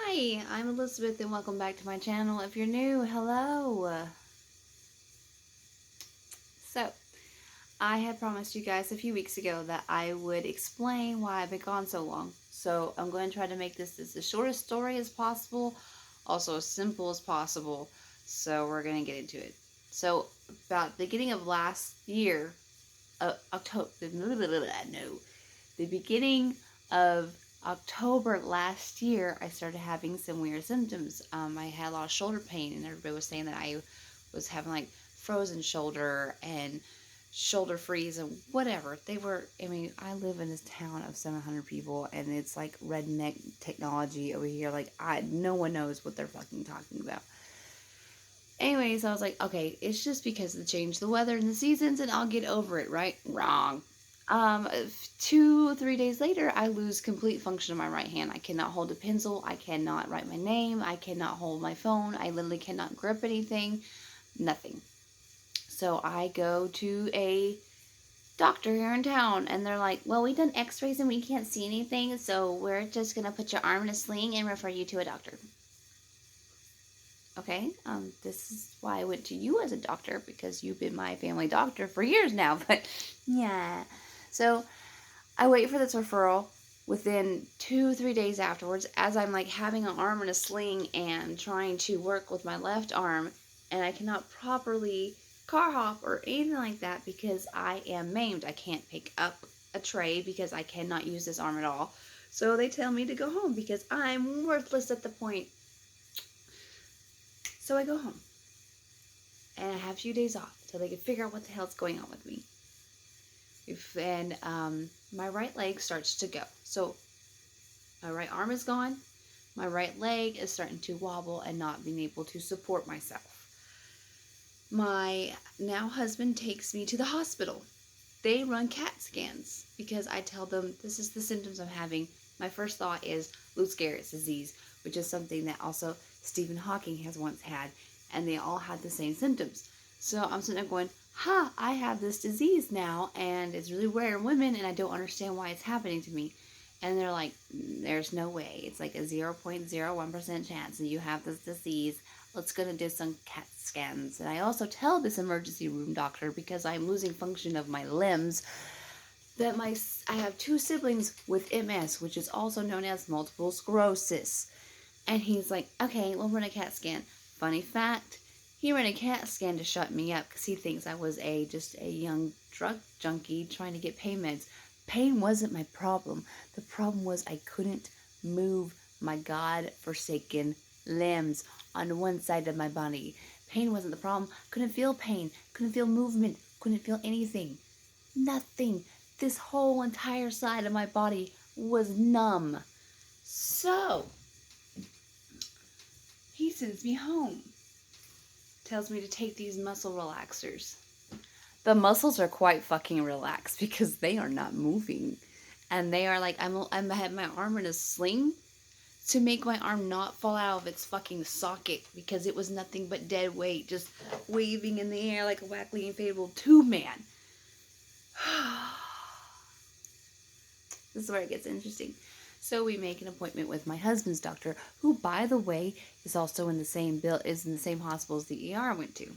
Hi, I'm Elizabeth and welcome back to my channel. If you're new, hello. So, I had promised you guys a few weeks ago that I would explain why I've been gone so long. So, I'm going to try to make this as the shortest story as possible, also as simple as possible. So, we're going to get into it. So, about the beginning of last year, October, no, the beginning of October last year, I started having some weird symptoms. I had a lot of shoulder pain, and everybody was saying that I was having like frozen shoulder and shoulder freeze and whatever. I live in this town of 700 people, and it's like redneck technology over here. Like, no one knows what they're fucking talking about. Anyways, I was like, okay, it's just because of the change of the weather and the seasons, and I'll get over it, right? Wrong. 2, 3 days later, I lose complete function of my right hand. I cannot hold a pencil. I cannot write my name. I cannot hold my phone. I literally cannot grip anything. Nothing. So I go to a doctor here in town, and they're like, well, we've done x-rays and we can't see anything, so we're just going to put your arm in a sling and refer you to a doctor. Okay, this is why I went to you as a doctor, because you've been my family doctor for years now, but yeah. So I wait for this referral. Within 2, 3 days afterwards, as I'm like having an arm in a sling and trying to work with my left arm, and I cannot properly car hop or anything like that because I am maimed. I can't pick up a tray because I cannot use this arm at all. So they tell me to go home because I'm worthless at the point. So I go home and I have a few days off until they can figure out what the hell's going on with me. My right leg starts to go. So my right arm is gone. My right leg is starting to wobble and not being able to support myself. My now husband takes me to the hospital. They run CAT scans because I tell them this is the symptoms I'm having. My first thought is Lou Gehrig's disease, which is something that also Stephen Hawking has once had, and they all had the same symptoms. So I'm sitting there going, I have this disease now, and it's really rare in women, and I don't understand why it's happening to me. And they're like, there's no way. It's like a 0.01% chance that you have this disease. Let's go and do some CAT scans. And I also tell this emergency room doctor, because I'm losing function of my limbs, that I have 2 siblings with MS, which is also known as multiple sclerosis. And he's like, okay, we'll run a CAT scan. Funny fact, he ran a CAT scan to shut me up because he thinks I was just a young drug junkie trying to get pain meds. Pain wasn't my problem. The problem was I couldn't move my God-forsaken limbs on one side of my body. Pain wasn't the problem. Couldn't feel pain. Couldn't feel movement. Couldn't feel anything. Nothing. This whole entire side of my body was numb. So, he sends me home. Tells me to take these muscle relaxers. The muscles are quite fucking relaxed because they are not moving. And they are like, I have my arm in a sling to make my arm not fall out of its fucking socket because it was nothing but dead weight just waving in the air like a wackly inflatable tube man. This is where it gets interesting. So we make an appointment with my husband's doctor, who, by the way, is also in the same hospital as the ER I went to.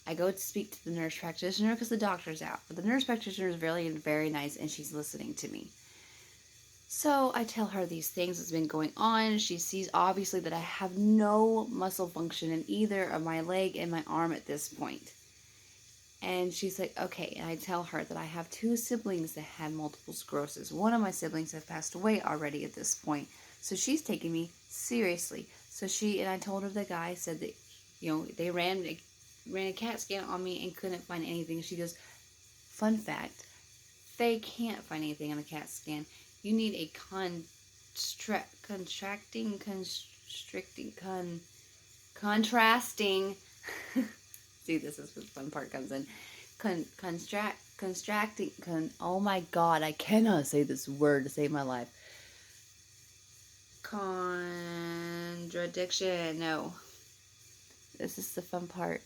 I go to speak to the nurse practitioner because the doctor's out. But the nurse practitioner is very, very nice, and she's listening to me. So I tell her these things that's been going on. She sees obviously that I have no muscle function in either of my leg and my arm at this point. And she's like, okay. And I tell her that I have 2 siblings that had multiple sclerosis. One of my siblings has passed away already at this point. So she's taking me seriously. I told her the guy said that, they ran a CAT scan on me and couldn't find anything. She goes, fun fact, they can't find anything on a CAT scan. You need a contrasting. See, this is where the fun part comes in. Oh my God, I cannot say this word to save my life. Contradiction. No. This is the fun part.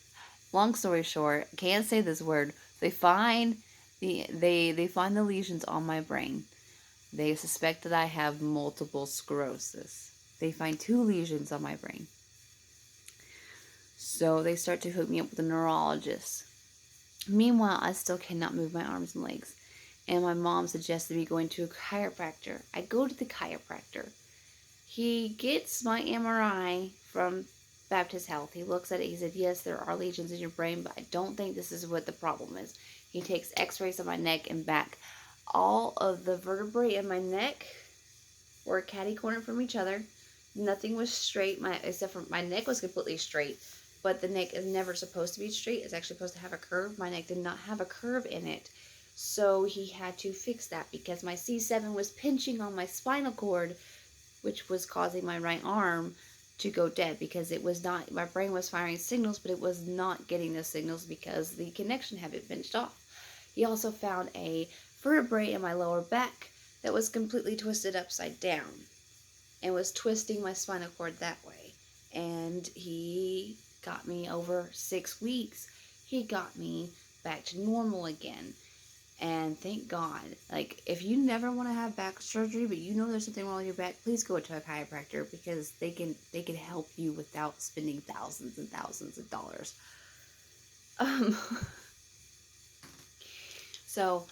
Long story short, can't say this word. They find the lesions on my brain. They suspect that I have multiple sclerosis. They find 2 lesions on my brain. So they start to hook me up with a neurologist. Meanwhile, I still cannot move my arms and legs. And my mom suggested me going to a chiropractor. I go to the chiropractor. He gets my MRI from Baptist Health. He looks at it. He said, yes, there are lesions in your brain, but I don't think this is what the problem is. He takes x-rays of my neck and back. All of the vertebrae in my neck were catty-cornered from each other. Nothing was straight, except for my neck was completely straight. But the neck is never supposed to be straight. It's actually supposed to have a curve. My neck did not have a curve in it. So he had to fix that because my C7 was pinching on my spinal cord, which was causing my right arm to go dead because it was not, my brain was firing signals, but it was not getting the signals because the connection had been pinched off. He also found a vertebrae in my lower back that was completely twisted upside down and was twisting my spinal cord that way. And he got me over 6 weeks. He got me back to normal again. And thank God, like, if you never want to have back surgery, but you know there's something wrong with your back, please go to a chiropractor because they can help you without spending thousands and thousands of dollars. So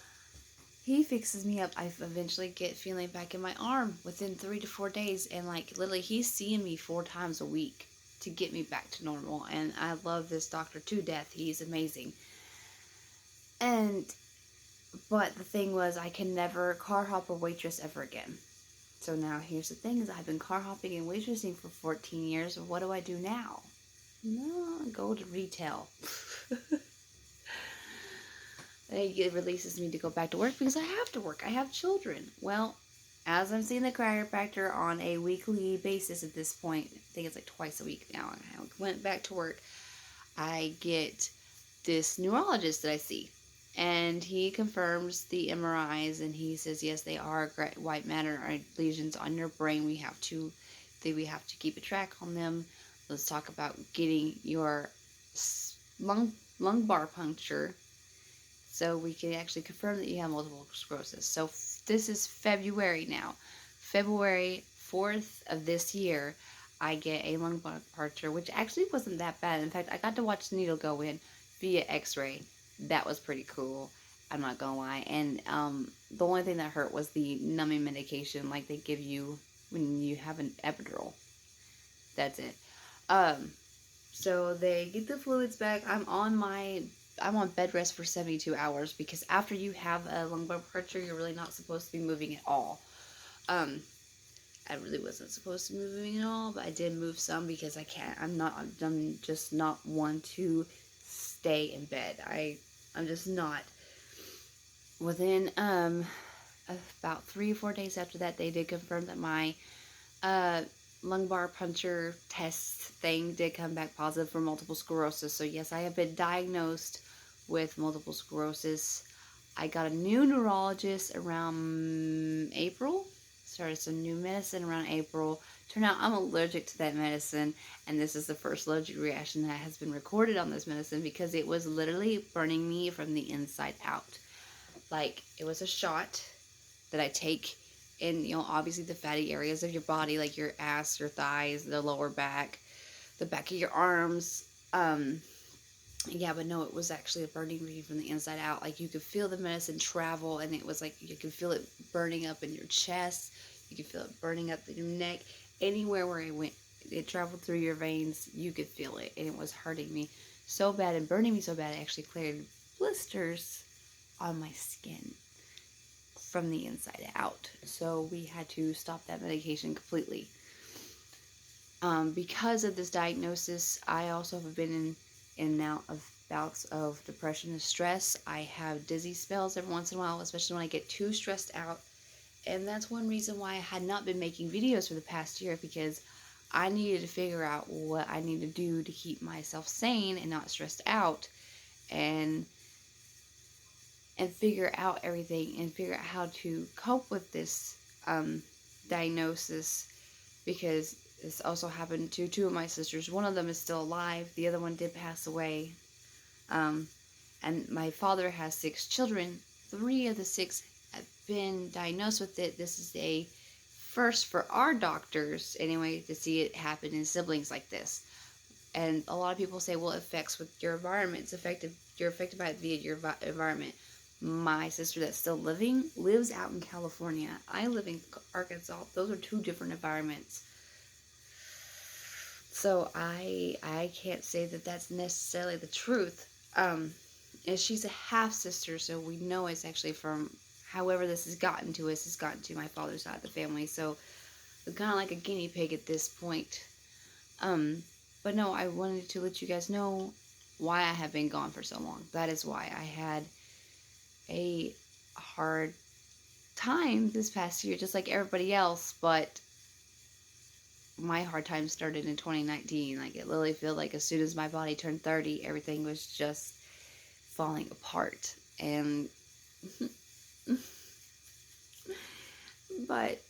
he fixes me up. I eventually get feeling back in my arm within 3 to 4 days, and like literally, he's seeing me 4 times a week to get me back to normal. And I love this doctor to death. He's amazing. But the thing was, I can never car hop or waitress ever again. So now here's the thing: is I've been car hopping and waitressing for 14 years. What do I do now? No, go to retail. It releases me to go back to work because I have to work. I have children. Well, as I'm seeing the chiropractor on a weekly basis at this point, I think it's like twice a week now. I went back to work. I get this neurologist that I see. And he confirms the MRIs, and he says, yes, they are white matter lesions on your brain. We have to keep a track on them. Let's talk about getting your lumbar puncture so we can actually confirm that you have multiple sclerosis. So this is February now. February 4th of this year, I get a lumbar puncture, which actually wasn't that bad. In fact, I got to watch the needle go in via x-ray. That was pretty cool, I'm not gonna lie. And the only thing that hurt was the numbing medication like they give you when you have an epidural. That's it. So they get the fluids back. I'm on bed rest for 72 hours because after you have a lumbar puncture, you're really not supposed to be moving at all. I really wasn't supposed to be moving at all, but I did move some because I can't. I'm just not one to stay in bed. I'm just not. Within about 3 or 4 days after that, they did confirm that my lumbar puncture test thing did come back positive for multiple sclerosis. So yes, I have been diagnosed with multiple sclerosis. I got a new neurologist around April. Started some new medicine around April. Turned out I'm allergic to that medicine, and this is the first allergic reaction that has been recorded on this medicine because it was literally burning me from the inside out. Like, it was a shot that I take in, obviously the fatty areas of your body, like your ass, your thighs, the lower back, the back of your arms. Yeah, but no, it was actually burning me from the inside out. Like, you could feel the medicine travel, and it was like you could feel it burning up in your chest. You could feel it burning up in your neck. Anywhere where it went, it traveled through your veins, you could feel it, and it was hurting me so bad and burning me so bad it actually cleared blisters on my skin from the inside out. So we had to stop that medication completely. Because of this diagnosis, I also have been in and out of bouts of depression and stress. I have dizzy spells every once in a while, especially when I get too stressed out. And that's one reason why I had not been making videos for the past year, because I needed to figure out what I need to do to keep myself sane and not stressed out, and figure out everything and figure out how to cope with this diagnosis, because this also happened to 2 of my sisters. One of them is still alive. The other one did pass away. And my father has 6 children. 3 of the 6 been diagnosed with it, this is a first for our doctors anyway to see it happen in siblings like this. And a lot of people say, well, it affects with your environment. It's affected. You're affected by it via your environment. My sister that's still living lives out in California. I live in Arkansas. Those are two different environments. So I can't say that that's necessarily the truth. And she's a half sister, so we know it's actually from however this has gotten to us, has gotten to my father's side of the family. So I'm kind of like a guinea pig at this point. But no, I wanted to let you guys know why I have been gone for so long. That is why I had a hard time this past year, just like everybody else, but my hard time started in 2019. Like, it literally felt like as soon as my body turned 30, everything was just falling apart. And but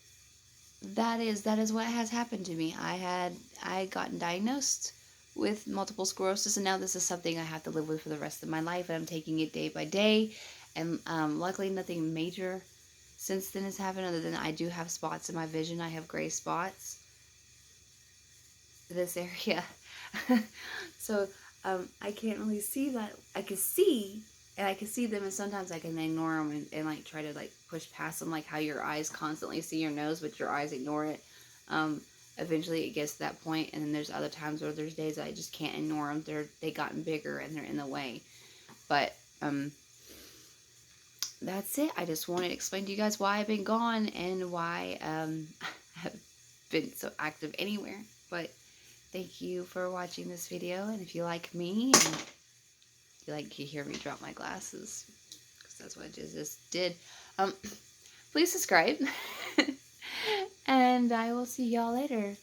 that is what has happened to me. I gotten diagnosed with multiple sclerosis, and now this is something I have to live with for the rest of my life, and I'm taking it day by day. And luckily nothing major since then has happened, other than I do have spots in my vision. I have gray spots this area. So I can't really see that. I can see, and I can see them, and sometimes I can ignore them and like try to like push past them, like how your eyes constantly see your nose but your eyes ignore it. Eventually it gets to that point, and then there's other times where there's days that I just can't ignore them. They gotten bigger and they're in the way. But that's it. I just wanted to explain to you guys why I've been gone and why I have been so active anywhere. But thank you for watching this video, and if you like me and you like to hear me drop my glasses, because that's what I just did, please subscribe. And I will see y'all later.